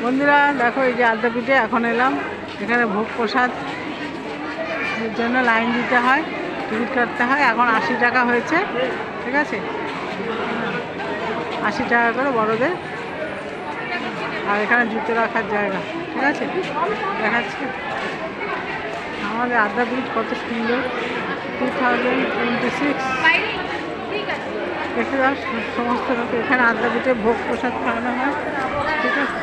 বন্ধুরা দেখো, এই যে আদ্যাপীঠে এখন এলাম। এখানে ভোগ প্রসাদ এর জন্য লাইন দিতে হয়, টিকিট কাটতে হয়। এখন 80 টাকা হয়েছে, ঠিক আছে, 80 টাকা করে বড়দের। আর এখানে জুতো রাখার জায়গা, ঠিক আছে, দেখাচ্ছি আমাদের আদ্যাপীঠ কত সুন্দর। 2026 দেখতে দাও সমস্ত লোক। এখানে আদ্যাপীঠে ভোগ প্রসাদ খাওয়ানো হয়, ঠিক আছে।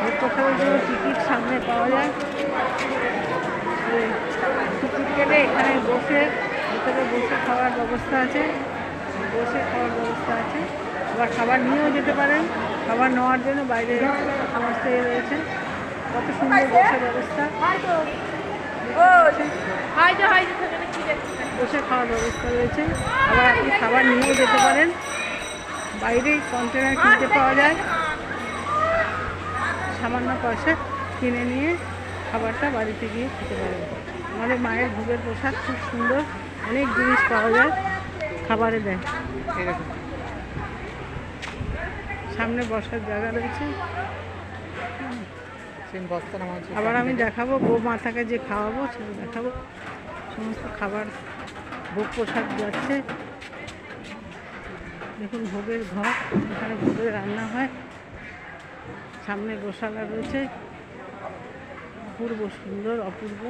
ভোগ প্রসাদের জন্য টিকিট সামনে পাওয়া যায়। টিকিট কেটে এখানে বসে, ভিতরে বসে খাওয়ার ব্যবস্থা আছে, বসে খাওয়ার ব্যবস্থা আছে। আবার খাবার নিয়েও যেতে পারেন। খাবার নেওয়ার জন্য বাইরে সমস্ত রয়েছে। কত সুন্দর বসার ব্যবস্থা, বসে খাওয়ার ব্যবস্থা রয়েছে। আবার আপনি খাবার নিয়েও যেতে পারেন। বাইরেই কন্টেনার কিনতে পাওয়া যায়, সামান্য পয়সা কিনে নিয়ে খাবারটা বাড়িতে গিয়ে খেতে পারেন। আমাদের মায়ের ভোগের প্রসাদ খুব সুন্দর, অনেক জিনিস পাওয়া যায়, খাবারে দেয়। এরকম সামনে বসার জায়গা রয়েছে। আবার আমি দেখাবো গো মাতাকে যে খাওয়াবো, সেটা দেখাবো। সমস্ত খাবার ভোগ প্রসাদ যাচ্ছে। দেখুন ভোগের ঘর, এখানে ভোগের রান্না হয়। সামনে গোশালা রয়েছে, অপূর্ব সুন্দর, অপূর্ব।